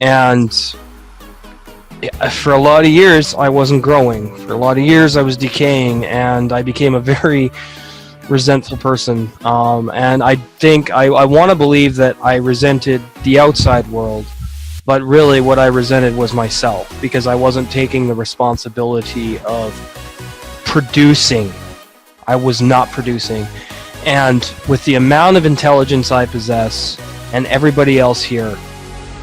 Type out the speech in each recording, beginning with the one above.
And for a lot of years, I wasn't growing. For a lot of years, I was decaying, and I became a very resentful person. And I think I want to believe that I resented the outside world, but really what I resented was myself, because I wasn't taking the responsibility of producing. I was not producing. And with the amount of intelligence I possess and everybody else here,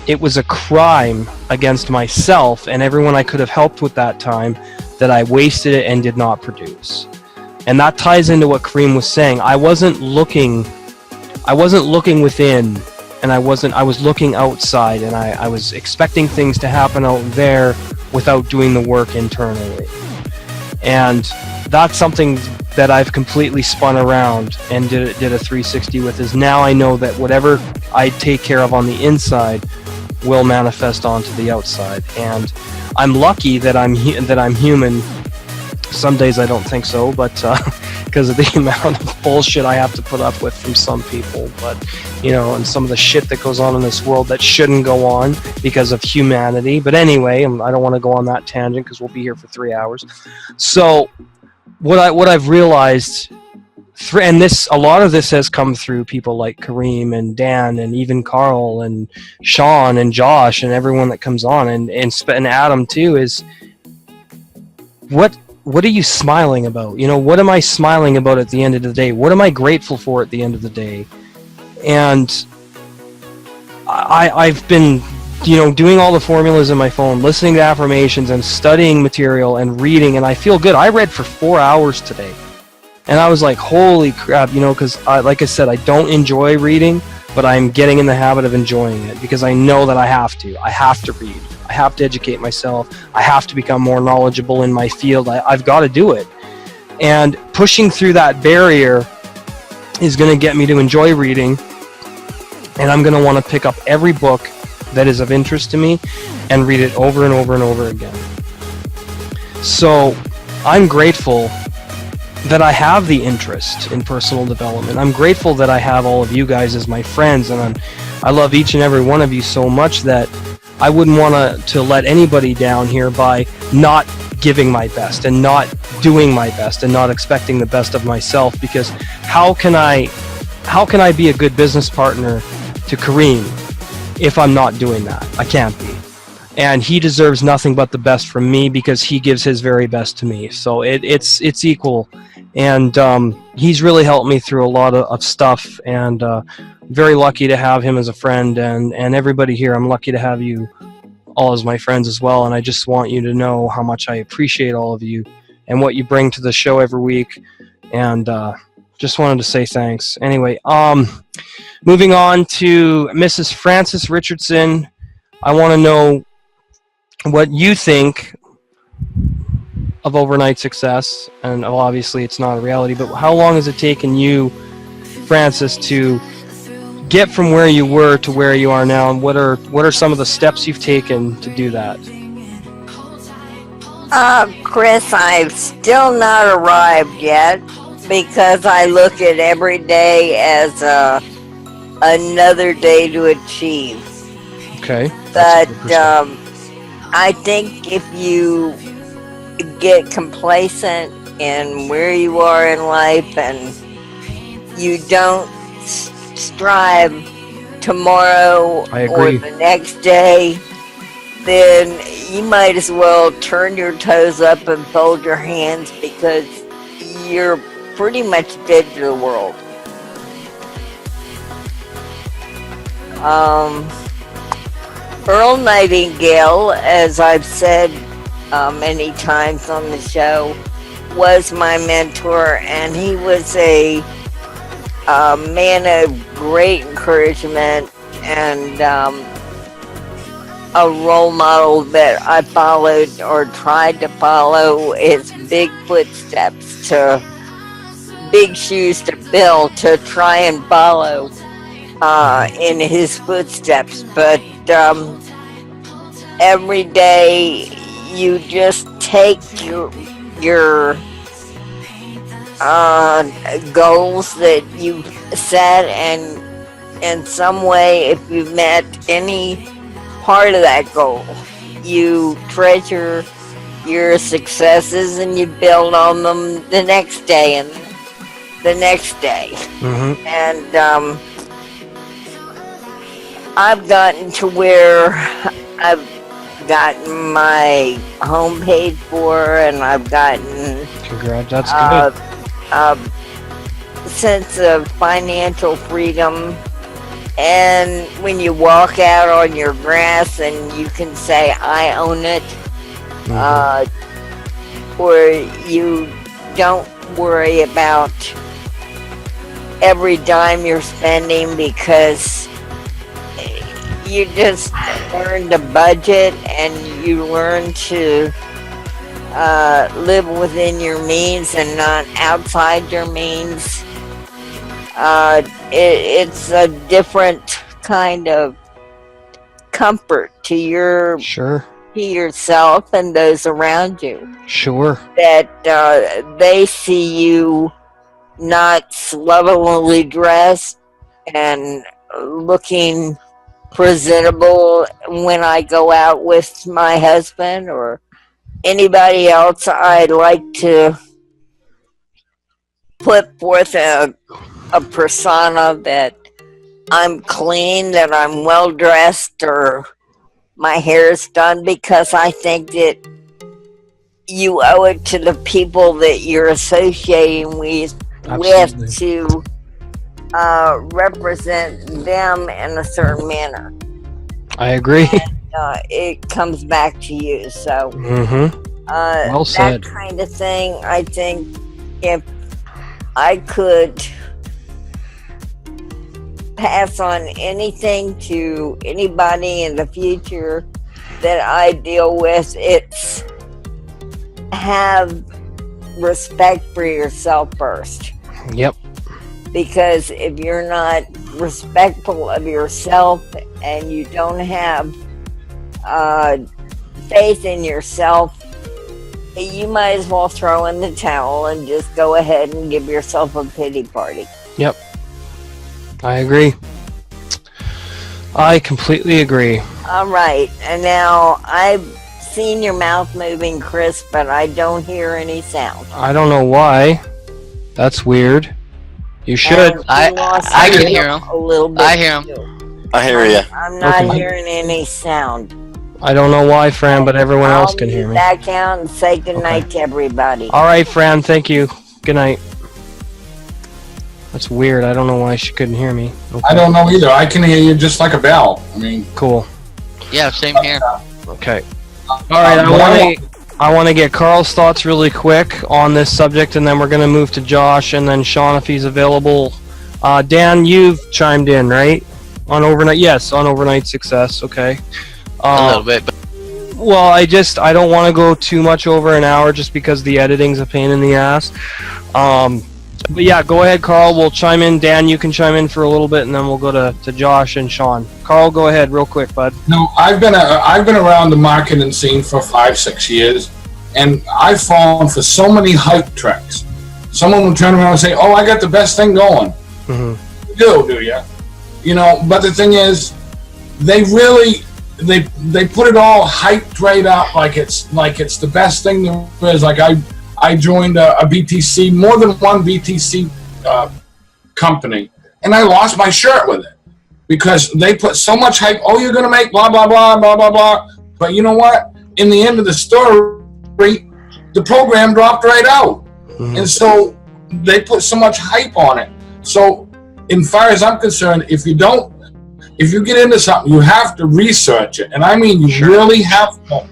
it was a crime against myself and everyone I could have helped with that time that I wasted it and did not produce. And that ties into what Kareem was saying. I wasn't looking within, and I was looking outside, and I was expecting things to happen out there without doing the work internally. And that's something that I've completely spun around and did a 360 with, is now I know that whatever I take care of on the inside will manifest onto the outside. And I'm lucky that I'm human. Some days I don't think so, but because of the amount of bullshit I have to put up with from some people, but and some of the shit that goes on in this world that shouldn't go on because of humanity. But anyway, I don't want to go on that tangent because we'll be here for 3 hours. So what I've realized, and a lot of this has come through people like Kareem and Dan and even Carl and Sean and Josh and everyone that comes on, and Adam too, is what are you smiling about? What am I smiling about at the end of the day? What am I grateful for at the end of the day? And I've been doing all the formulas in my phone, listening to affirmations and studying material and reading, and I feel good. I read for 4 hours today. And I was like, holy crap, because like I said, I don't enjoy reading, but I'm getting in the habit of enjoying it because I know that I have to. I have to read. I have to educate myself. I have to become more knowledgeable in my field. I've got to do it. And pushing through that barrier is going to get me to enjoy reading. And I'm going to want to pick up every book that is of interest to me and read it over and over and over again. So I'm grateful that I have the interest in personal development. I'm grateful that I have all of you guys as my friends, and I love each and every one of you so much that I wouldn't want to let anybody down here by not giving my best and not doing my best and not expecting the best of myself, because how can I be a good business partner to Kareem if I'm not doing that? I can't be. And he deserves nothing but the best from me because he gives his very best to me. So it's equal. And he's really helped me through a lot of stuff, and very lucky to have him as a friend, and everybody here. I'm lucky to have you all as my friends as well, and I just want you to know how much I appreciate all of you and what you bring to the show every week, and just wanted to say thanks. Anyway, moving on to Mrs. Frances Richardson. I want to know what you think of overnight success, and obviously it's not a reality, but how long has it taken you, Frances, to get from where you were to where you are now, and what are some of the steps you've taken to do that? Chris, I've still not arrived yet because I look at every day as another day to achieve. Okay. But I think if you get complacent in where you are in life and you don't strive tomorrow or the next day, then you might as well turn your toes up and fold your hands, because you're pretty much dead to the world. Earl Nightingale, as I've said many times on the show, was my mentor, and he was a man of great encouragement and a role model that I followed or tried to follow his big footsteps, to big shoes to fill to try and follow in his footsteps. But every day you just take your goals that you've set, and in some way, if you've met any part of that goal. You treasure your successes and you build on them the next day and the next day. Mm-hmm. And I've gotten to where I've gotten my home paid for, and I've gotten Congrats, that's good. a sense of financial freedom. And when you walk out on your grass and you can say, I own it, or you don't worry about every dime you're spending because you just learn to budget and you learn to live within your means and not outside your means. It's a different kind of comfort to yourself and those around you. Sure. That they see you not slovenly dressed and looking presentable when I go out with my husband or anybody else. I'd like to put forth a persona that I'm clean, that I'm well dressed, or my hair's done, because I think that you owe it to the people that you're associating with to represent them in a certain manner. I agree. And, it comes back to you. So, well said. That kind of thing, I think if I could pass on anything to anybody in the future that I deal with, it's have respect for yourself first. Yep. Because if you're not respectful of yourself and you don't have faith in yourself, you might as well throw in the towel and just go ahead and give yourself a pity party. Yep. I agree. I completely agree. All right. And now I've seen your mouth moving, Chris, but I don't hear any sound. I don't know why. That's weird. You should. I can hear him. A little bit. I hear him. Too. I hear you. I'm not Okay. hearing any sound. I don't know why, Fran, but everyone else I'll can hear me. back out and say goodnight Okay. to everybody. All right, Fran. Thank you. Good night. That's weird. I don't know why she couldn't hear me. Okay. I don't know either. I can hear you just like a bell. I mean, Cool. Yeah, same here. Okay. All right. I want to get Carl's thoughts really quick on this subject, and then we're going to move to Josh, and then Sean if he's available. Dan, you've chimed in, right? On overnight? Yes, on overnight success. Okay. A little bit. But Well, I don't want to go too much over an hour just because the editing's a pain in the ass. But yeah, go ahead, Carl. We'll chime in. Dan, you can chime in for a little bit, and then we'll go to Josh and Sean. Carl, go ahead real quick, bud. no, I've been around the marketing scene for 5-6 years, and I've fallen for so many hype tricks. Someone will turn around and say, "Oh, I got the best thing going." Mm-hmm. You do you? You know, but the thing is, they really they put it all hyped right up like it's the best thing there is. Like I joined a BTC, more than one BTC company, and I lost my shirt with it because they put so much hype. Oh, you're gonna make blah blah blah blah blah blah. But you know what? In the end of the story, the program dropped right out, and so they put so much hype on it. So, as far as I'm concerned, if you get into something, you have to research it, and I mean you really have to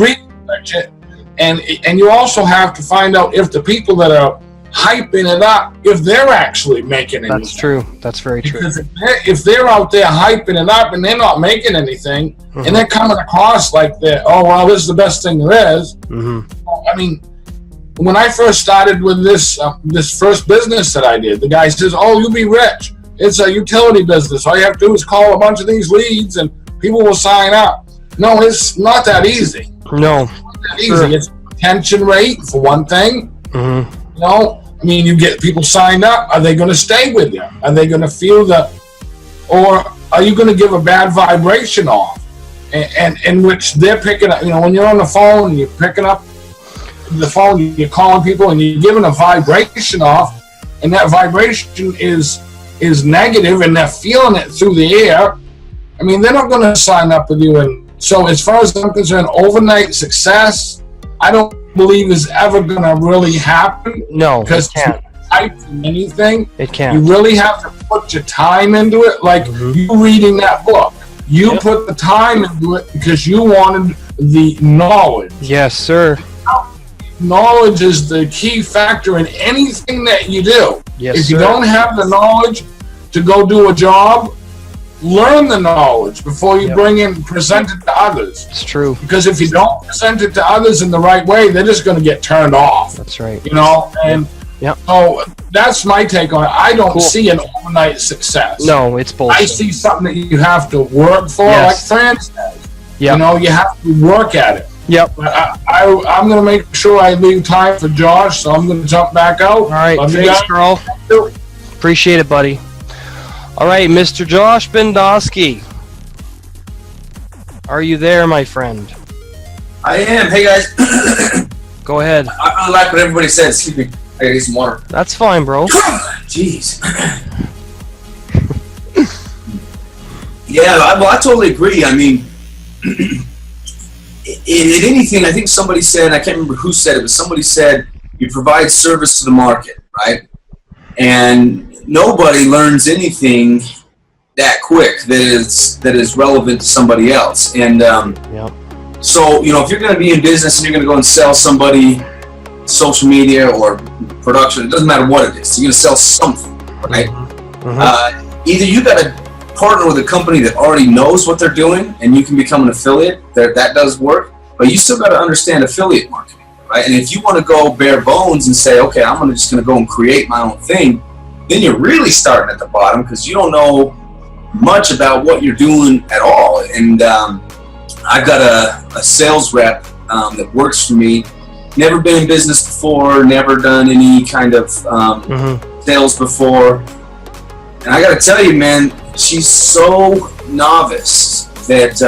research it, and you also have to find out if the people that are hyping it up, if they're actually making anything. That's true. That's very true. Because if they're out there hyping it up and they're not making anything, and they're coming across like oh well, this is the best thing there is. I mean, when I first started with this first business that I did, the guy says, "Oh, you'll be rich. It's a utility business. All you have to do is call a bunch of these leads and people will sign up." No, it's not that easy. No. It's not that easy. It's retention rate, for one thing. You know, I mean, you get people signed up. Are they going to stay with you? Are they going to feel or are you going to give a bad vibration off? and in which they're picking up. When you're on the phone, you're picking up the phone, you're calling people, and you're giving a vibration off, and that vibration is negative, and they're feeling it through the air. I mean, they're not going to sign up with you. And so, as far as I'm concerned, overnight success, I don't believe is ever going to really happen. No, because it can't. Type in anything, It can't. you really have to put your time into it. Like you reading that book, you put the time into it because you wanted the knowledge. Yes, sir. Knowledge is the key factor in anything that you do. Yes, if you sir. don't have the knowledge to go do a job, learn the knowledge before you present it to others. It's true. Because if you don't present it to others in the right way, they're just going to get turned off. That's right. And Yep. so that's my take on it. I don't see an overnight success. No, it's bullshit. I see something that you have to work for, like Fran says. Yep. You have to work at it. Yep. But I'm going to make sure I leave time for Josh, so I'm going to jump back out. All right. Love you Thanks, guys. Carl. Appreciate it, buddy. All right, Mr. Josh Bendowski. Are you there, my friend? I am. Hey, guys. Go ahead. I really like what everybody said. Excuse me. I gotta get some water. That's fine, bro. Jeez. Yeah, I totally agree. I mean, in anything, I think somebody said, I can't remember who said it, but somebody said you provide service to the market, right? And nobody learns anything that quick that is relevant to somebody else. And so, if you're going to be in business and you're going to go and sell somebody social media or production, it doesn't matter what it is, you're going to sell something, right? Either you got to partner with a company that already knows what they're doing and you can become an affiliate, that does work, but you still got to understand affiliate marketing, right? And if you want to go bare bones and say, okay, I'm just going to go and create my own thing, then you're really starting at the bottom because you don't know much about what you're doing at all. And I've got a sales rep that works for me. Never been in business before, never done any kind of sales before. And I got to tell you, man, she's so novice that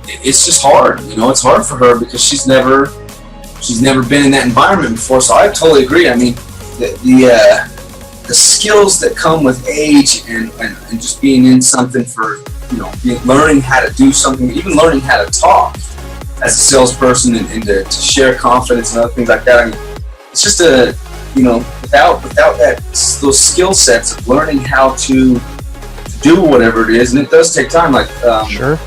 it's just hard. It's hard for her because she's never been in that environment before. So I totally agree. I mean, the skills that come with age and just being in something for, learning how to do something, even learning how to talk as a salesperson and to share confidence and other things like that. I mean, it's just without those skill sets of learning how to do whatever it is, and it does take time. Like, sure.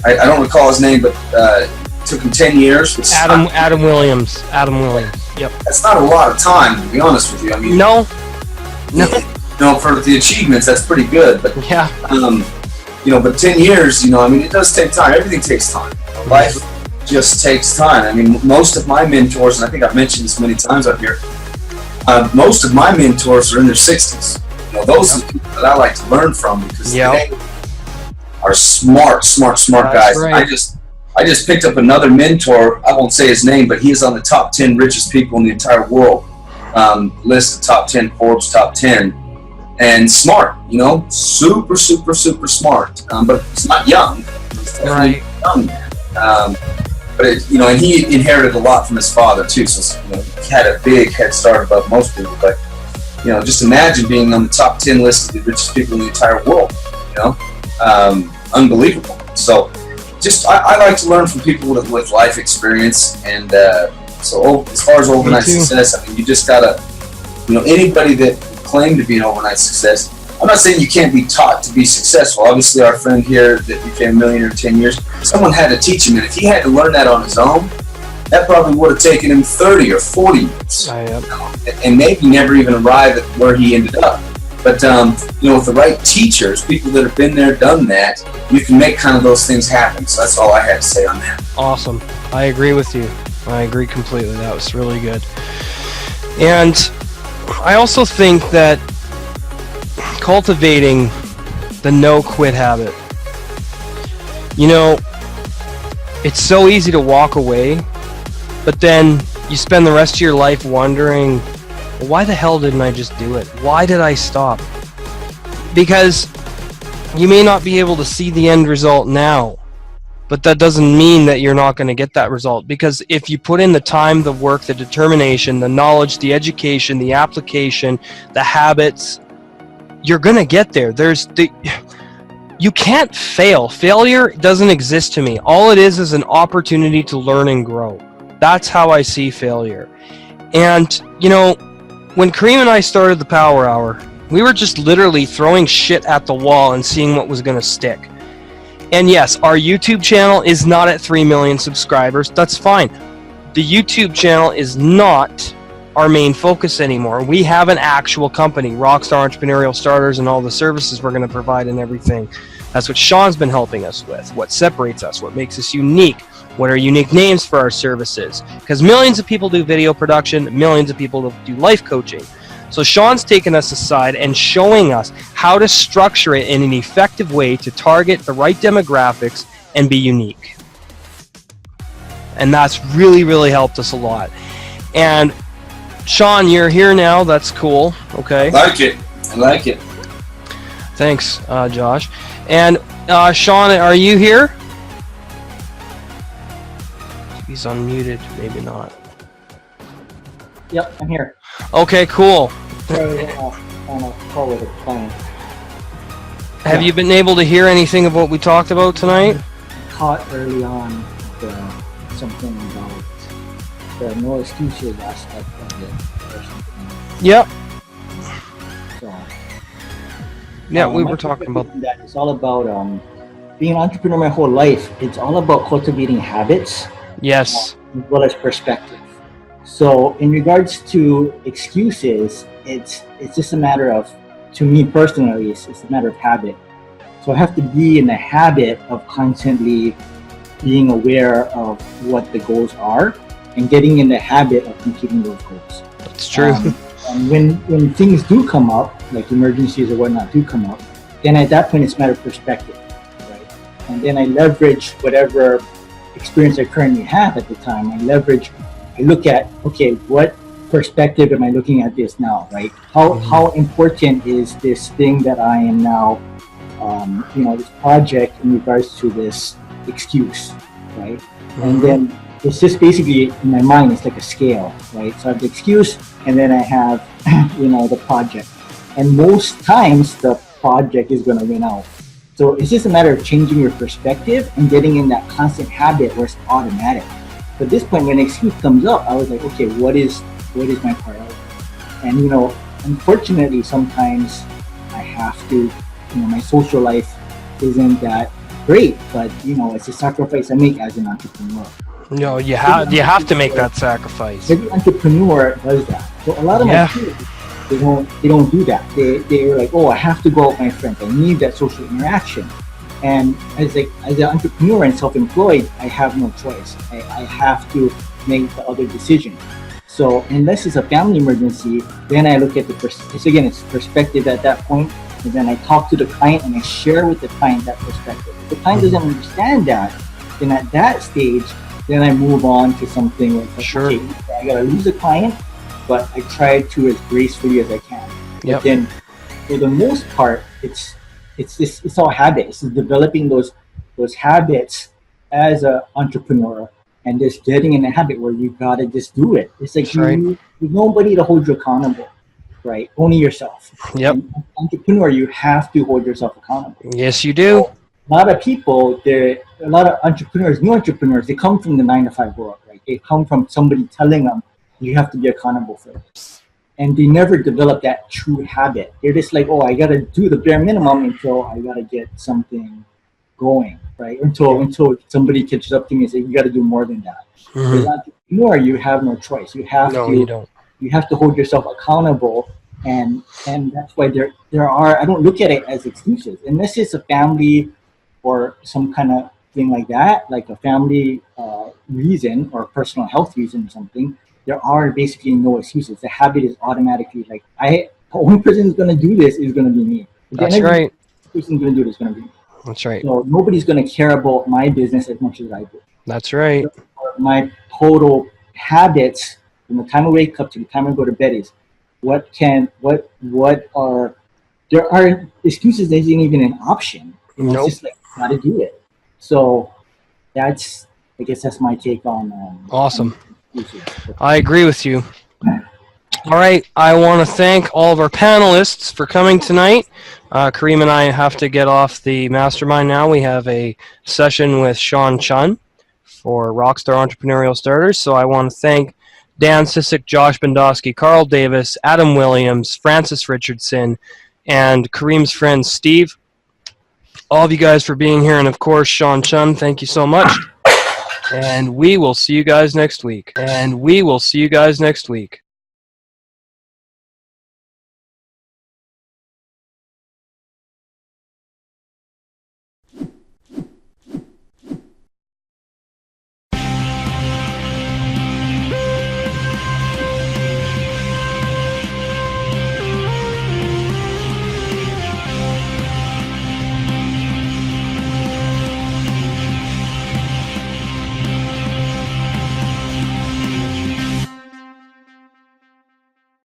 I don't recall his name, but it took him 10 years. Adam Williams. Yep. That's not a lot of time, to be honest with you. I mean, no. For the achievements, that's pretty good. But but 10 years, I mean, it does take time. Everything takes time. Life just takes time. I mean, most of my mentors, and I think I've mentioned this many times up here, most of my mentors are in their 60s. Those are the people that I like to learn from because they are smart guys. Right. I just picked up another mentor. I won't say his name, but he is on the top 10 richest people in the entire world list, of top 10 Forbes top 10, and smart. Super smart. But he's not young. He's definitely young man. But and he inherited a lot from his father too. So he had a big head start above most people. But just imagine being on the top 10 list of the richest people in the entire world. Unbelievable. So I like to learn from people with life experience. And so as far as overnight success, I mean, you just gotta, anybody that claim to be an overnight success. I'm not saying you can't be taught to be successful. Obviously, our friend here that became a millionaire in 10 years, someone had to teach him. And if he had to learn that on his own, that probably would have taken him 30 or 40 years. And maybe never even arrive at where he ended up. But, with the right teachers, people that have been there, done that, you can make kind of those things happen. So that's all I had to say on that. Awesome. I agree with you. I agree completely. That was really good. And I also think that cultivating the no-quit habit. It's so easy to walk away, but then you spend the rest of your life wondering, why the hell didn't I just do it? Why did I stop? Because you may not be able to see the end result now, but that doesn't mean that you're not going to get that result, because if you put in the time, the work, the determination, the knowledge, the education, the application, the habits, you're going to get there. You can't fail. Failure doesn't exist to me. All it is an opportunity to learn and grow. That's how I see failure. And, you know, when Kareem and I started the Power Hour, we were just literally throwing shit at the wall and seeing what was going to stick. And yes, our YouTube channel is not at 3 million subscribers. That's fine. The YouTube channel is not our main focus anymore. We have an actual company, Rockstar Entrepreneurial Starters, and all the services we're going to provide and everything. That's what Sean's been helping us with. What separates us, what makes us unique, what are unique names for our services. Because millions of people do video production, millions of people do life coaching. So Sean's taken us aside and showing us how to structure it in an effective way to target the right demographics and be unique. And that's really, really helped us a lot. And Sean, you're here now. That's cool. Okay. I like it. Thanks, Josh. And Sean, are you here? He's unmuted. Maybe not. Yep, I'm here. Okay, cool. Sorry, on a call with a client. Have you been able to hear anything of what we talked about tonight? Caught early on something about the no excuses aspect of it or something. Yep. So, Yeah, we my were talking about that. It's all about being an entrepreneur my whole life. It's all about cultivating habits. Yes. As well as perspective. So in regards to excuses, it's just a matter of, to me personally, it's a matter of habit. So I have to be in the habit of constantly being aware of what the goals are and getting in the habit of completing those goals. That's true. And when things do come up, like emergencies or whatnot do come up, then at that point it's a matter of perspective, right? And then I leverage whatever experience I currently have at the time. I look at, okay, what perspective am I looking at this now, right? How important is this thing that I am now, this project in regards to this excuse, right? And then it's just basically, in my mind, it's like a scale, right? So I have the excuse, and then I have, the project. And most times, the project is going to win out. So it's just a matter of changing your perspective and getting in that constant habit where it's automatic. But at this point, when an excuse comes up, I was like, okay, what is my priority? And, unfortunately, sometimes I have to, my social life isn't that great, but, it's a sacrifice I make as an entrepreneur. No, you have to make that sacrifice. Every entrepreneur does that. So a lot of my peers, they don't do that. They're like, oh, I have to go out with my friends. I need that social interaction. And as an entrepreneur and self-employed, I have no choice. I have to make the other decision. So unless it's a family emergency, then I look at it's perspective at that point. And then I talk to the client and I share with the client that perspective. If the client doesn't understand that, then at that stage, then I move on to something like, okay, I gotta lose a client, but I try to as gracefully as I can. But then, for the most part, it's all habits. It's developing those habits as an entrepreneur and just getting in a habit where you gotta just do it. It's like there's nobody to hold you accountable, right? Only yourself. Yep. And as an entrepreneur, you have to hold yourself accountable. Yes, you do. So, a lot of people, a lot of entrepreneurs, new entrepreneurs, they come from the 9-to-5 world, right? They come from somebody telling them you have to be accountable for this. And they never develop that true habit. They're just like, oh, I got to do the bare minimum until I got to get something going, right? Until somebody catches up to me and says, you got to do more than that. As an entrepreneur, you have no choice. You have to hold yourself accountable. And that's why there are, I don't look at it as excuses. Unless it's a family or some kind of thing like that, like a family reason or personal health reason or something, there are basically no excuses. The habit is automatically like, the only person who's going to do this is going to be me. That's right. The person who's going to do this is going to be me. That's right. So nobody's going to care about my business as much as I do. That's right. So my total habits from the time I wake up to the time I go to bed is there are excuses that isn't even an option. It's just like, gotta do it. So That's, I guess that's my take on. Awesome. Mushin. I agree with you. All right, I want to thank all of our panelists for coming tonight. Kareem and I have to get off the mastermind now. We have a session with Sean Chun for Rockstar Entrepreneurial Starters. So I want to thank Dan Sissick, Josh Bendowski, Carl Davis, Adam Williams, Francis Richardson, and Kareem's friend Steve. All of you guys for being here, and of course, Sean Chun, thank you so much. And we will see you guys next week.